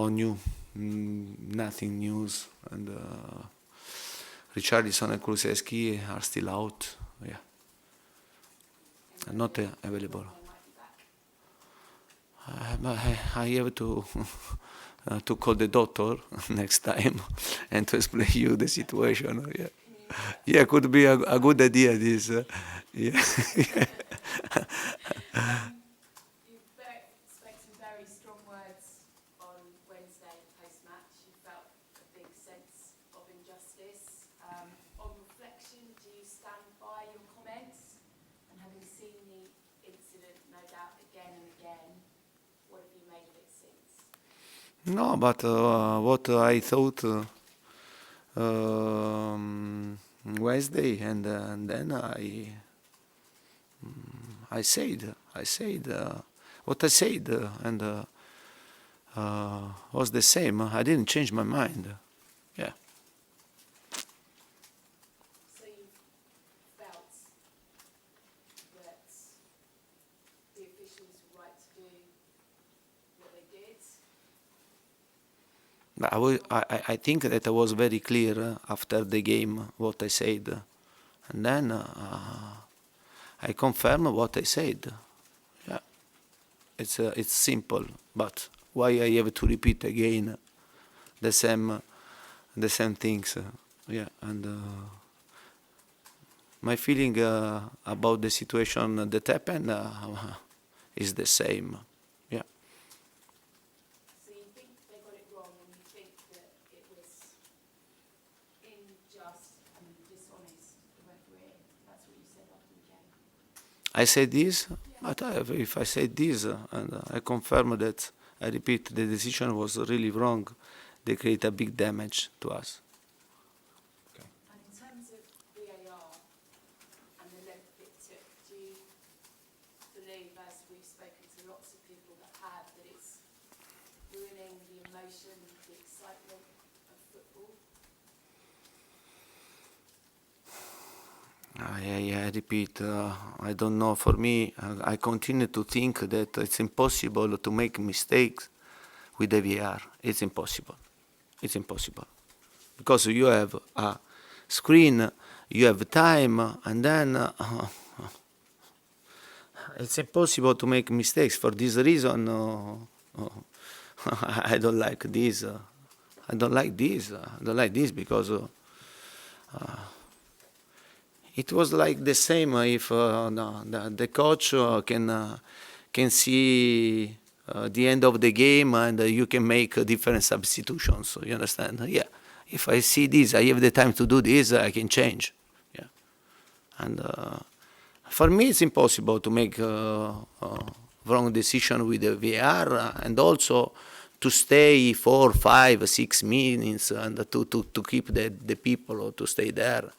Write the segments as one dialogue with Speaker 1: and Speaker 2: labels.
Speaker 1: no new, nothing news, and Richarlison and Kulusevski are still out. Yeah, not available. But I have to to call the doctor next time and to explain you the situation. Yeah, yeah, could be a good idea. This, yeah.
Speaker 2: You spoke some very strong words on Wednesday post-match. You felt a big sense of injustice. On reflection, do you stand by your comments? And having seen the incident, no doubt, again and again, what have you made of it since?
Speaker 1: No, but what I thought Wednesday, and then I said what I said, and was the same. I didn't change my mind. Yeah.
Speaker 2: So you felt that the officials were right to do what they did?
Speaker 1: I think that I was very clear after the game what I said, and then I confirm what I said. Yeah, it's simple, but why I have to repeat again the same things? Yeah, and my feeling about the situation that happened is the same. Yeah.
Speaker 2: So you think they got it wrong, and you think that it was unjust and dishonest, the referee? That's what you said after the game.
Speaker 1: I said this, but if I say this and I confirm that, I repeat, the decision was really wrong, they create a big damage to us.
Speaker 2: And in terms of VAR and the length it took, do you believe, as we've spoken to lots of people that have, that it's ruining the emotion, the excitement of football?
Speaker 1: I repeat, I don't know, for me, I continue to think that it's impossible to make mistakes with the VR. It's impossible. It's impossible. Because you have a screen, you have time, and then it's impossible to make mistakes. For this reason, I don't like this. I don't like this. I don't like this because it was like the same if the coach can see the end of the game and you can make different substitutions. You understand? Yeah. If I see this, I have the time to do this, I can change. Yeah. And for me, it's impossible to make wrong decision with the VR and also to stay 4, 5, 6 minutes and to keep the people or to stay there.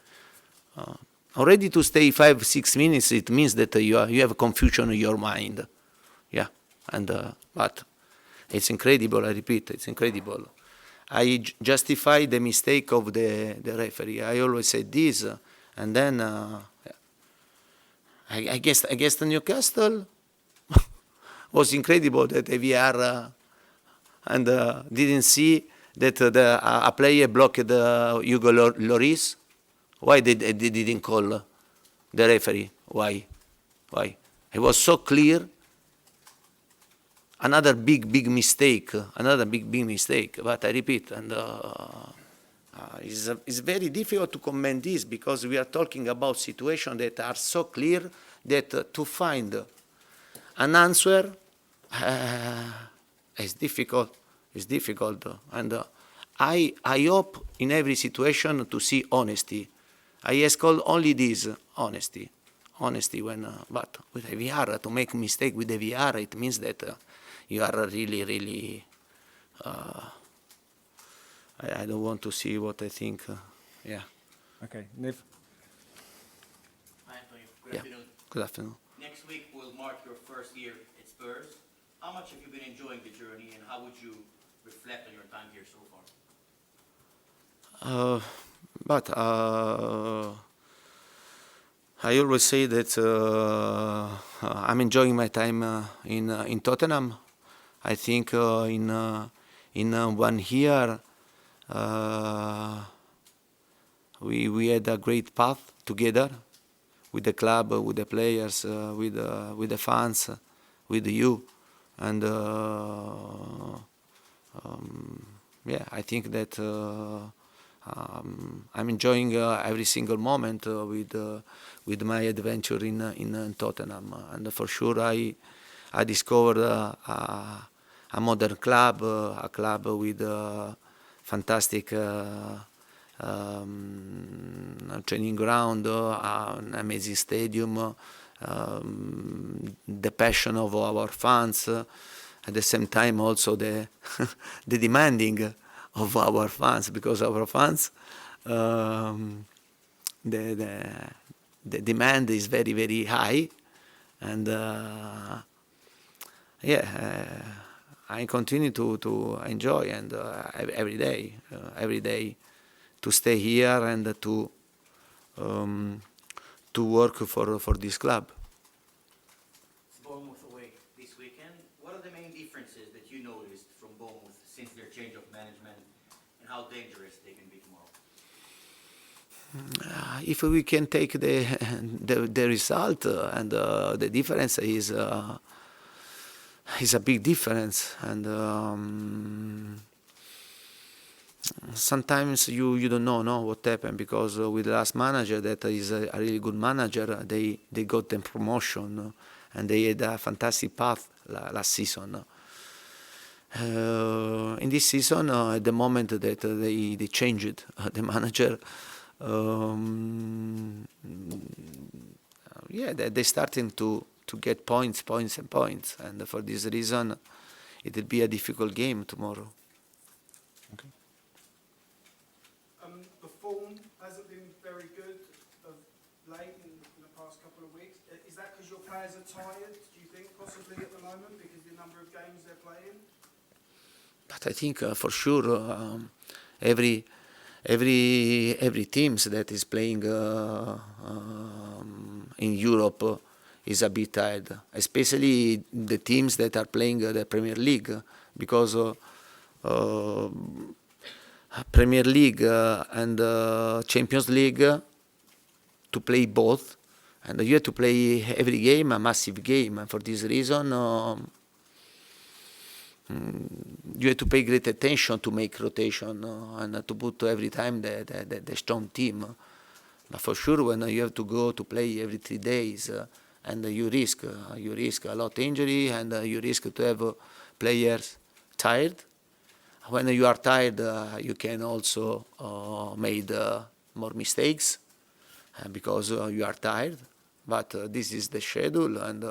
Speaker 1: Already to stay 5, 6 minutes, it means that you have confusion in your mind. Yeah, and but it's incredible, I repeat, it's incredible. I justify the mistake of the referee. I always say this, and then I guess against Newcastle was incredible that the VR and didn't see that a player blocked Hugo Lloris. Why they didn't call the referee? Why? It was so clear. Another big mistake. But I repeat, and it's very difficult to comment this because we are talking about situations that are so clear that to find an answer is difficult. It's difficult, and I hope in every situation to see honesty. I ask only this, honesty when, but with the VR, to make mistake with the VR, it means that you are really, I don't want to see what I think, yeah.
Speaker 3: Okay, Niv.
Speaker 4: Hi, Antonio. Good
Speaker 1: Yeah.
Speaker 4: afternoon.
Speaker 1: Good afternoon.
Speaker 4: Next week will mark your first year at Spurs. How much have you been enjoying the journey, and how would you reflect on your time here so far?
Speaker 1: But I always say that I'm enjoying my time in Tottenham. I think in in 1 year we had a great path together with the club, with the players, with the fans, with you, and yeah, I think that I'm enjoying every single moment with my adventure in Tottenham, and for sure I discovered a modern club, a club with fantastic training ground, an amazing stadium, the passion of our fans, at the same time also the the demanding of our fans, because our fans the demand is very, very high, and I continue to enjoy, and every day to stay here and to work for this club.
Speaker 4: Bournemouth away this weekend. What are the main differences that you noticed from Bournemouth since their change of management, and how dangerous they can be tomorrow?
Speaker 1: If we can take the result, and the difference is a big difference, and sometimes you don't know what happened, because with the last manager, that is a really good manager, they got the promotion, and they had a fantastic path last season. In this season, at the moment that they changed the manager, they're starting to get points, and for this reason, it will be a difficult game tomorrow.
Speaker 3: Okay. The form hasn't been very good of late in the past couple of weeks. Is that because your players are tired, do you think, possibly at the moment, because of the number of games they're playing?
Speaker 1: But I think for sure every teams that is playing in Europe is a bit tired, especially the teams that are playing the Premier League, because Premier League and Champions League, to play both, and you have to play every game a massive game, and for this reason you have to pay great attention to make rotation and to put every time the strong team. But for sure, when you have to go to play every 3 days, and you risk a lot of injury, and you risk to have players tired. When you are tired, you can also make more mistakes because you are tired. But this is the schedule, and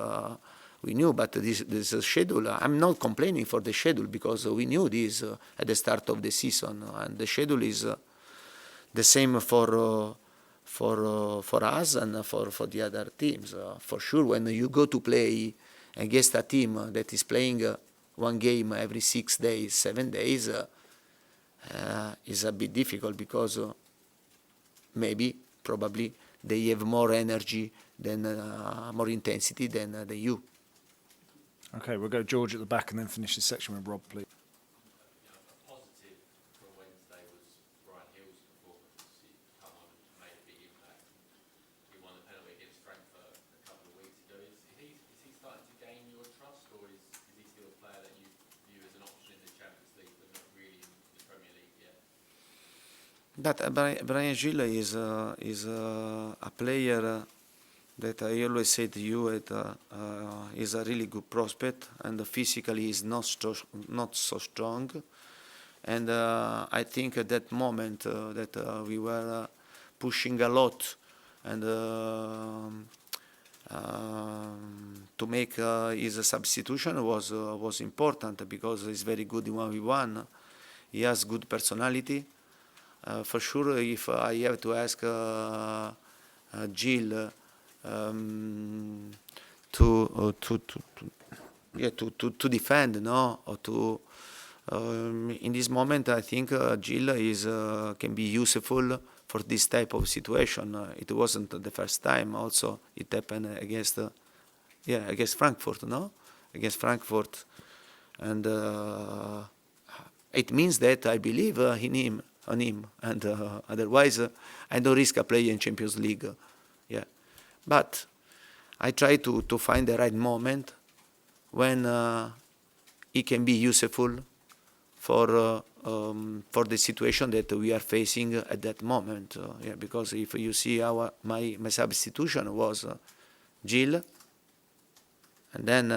Speaker 1: we knew. But this schedule, I'm not complaining for the schedule, because we knew this at the start of the season, and the schedule is the same for us and for the other teams. For sure, when you go to play against a team that is playing one game every 6 days, 7 days, is a bit difficult, because probably they have more energy, more intensity than you.
Speaker 3: Okay, we'll go George at the back and then finish this section with Rob, please.
Speaker 5: A positive for Wednesday was Brian Hill's performance. He come on and made a big impact. He won the penalty against Frankfurt a couple of weeks ago. Is he starting to gain your trust, or is he still a player that you view as an option in the Champions League, but not really in the Premier League yet?
Speaker 1: But Brian Gil is a player that I always say to you, is a really good prospect, and physically is not so strong. And I think at that moment that we were pushing a lot, and to make his substitution was important, because he's very good in 1v1. He has good personality. For sure, if I have to ask Gil to defend, no, or to in this moment, I think Gil can be useful for this type of situation. It wasn't the first time. Also, it happened against Frankfurt, no, against Frankfurt, and it means that I believe in him, and otherwise I don't risk a play in Champions League. Yeah, but I try to find the right moment when he can be useful for the situation that we are facing at that moment. Yeah, because if you see my substitution was Gilles, and then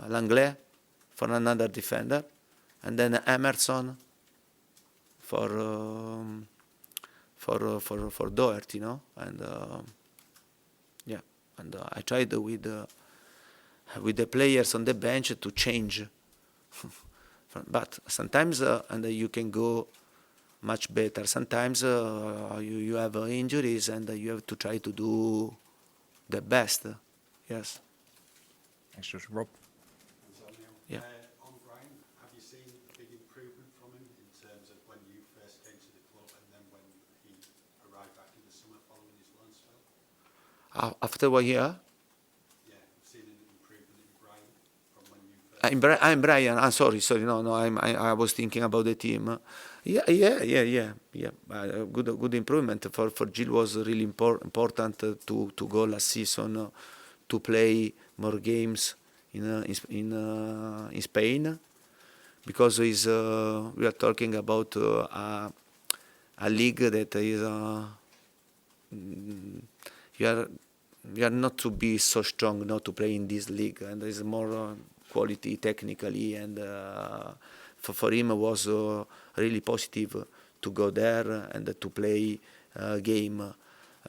Speaker 1: Langlais for another defender, and then Emerson for Doherty, and yeah, and I tried with the players on the bench to change, but sometimes and you can go much better. Sometimes you have injuries and you have to try to do the best. Yes.
Speaker 6: Thanks, Josh. Rob?
Speaker 1: Yeah.
Speaker 7: On Brian, have you seen a big improvement from him in terms of when you first came to the club and then when he arrived back in the summer following his loan spell?
Speaker 1: After 1 year?
Speaker 7: Yeah, you've seen an improvement in Brian from when you first...
Speaker 1: I'm Brian. Sorry. No. I was thinking about the team. Yeah. Good improvement. For Gilles was really important to go last season to play more games in Spain, because we are talking about a league that is you are not to be so strong not to play in this league, and there is more quality technically, and for him it was really positive to go there and to play game.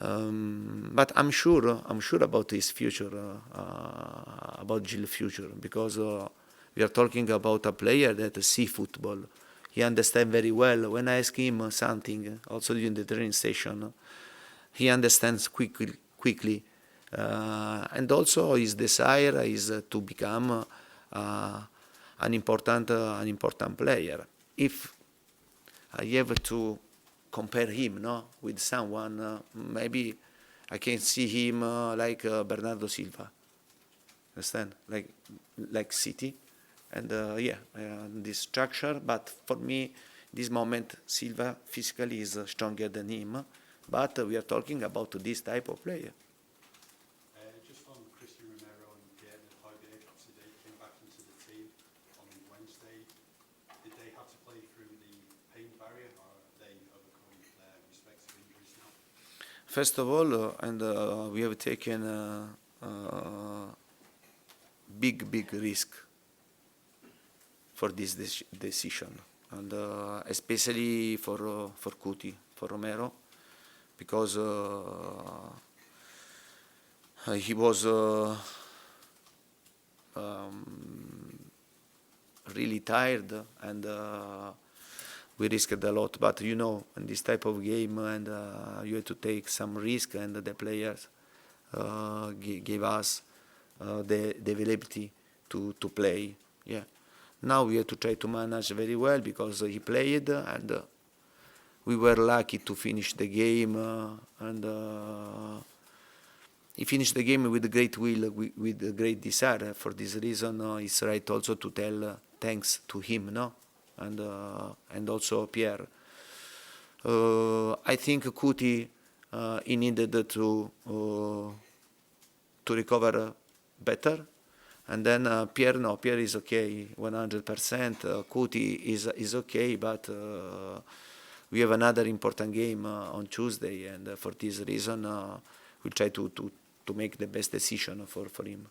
Speaker 1: But I'm sure about his future, about Gilles' future, because we are talking about a player that sees football. He understands very well. When I ask him something, also during the training session, he understands quickly. And also his desire is to become an important player. If I have to compare him, with someone, maybe I can see him like Bernardo Silva. Understand? Like City, and this structure. But for me, this moment, Silva physically is stronger than him. But we are talking about this type of player.
Speaker 7: Just on Christian Romero and Pierre Hojbjerg, obviously they came back into the team on Wednesday. Did they have to play through the pain barrier, or are they overcoming their respective injuries now?
Speaker 1: First of all, we have taken big risk for this decision, and especially for Cuti, for Romero, because he was really tired, and we risked a lot. But in this type of game, and you have to take some risk, and the players gave us the availability to play. Yeah. Now we have to try to manage very well, because he played, and we were lucky to finish the game, and he finished the game with great will, with great desire. For this reason, it's right also to tell thanks to him, and also Pierre. I think Cuti he needed to recover better, and then Pierre is okay, 100%. Cuti is okay, but we have another important game on Tuesday, and for this reason we'll try to make the best decision for him.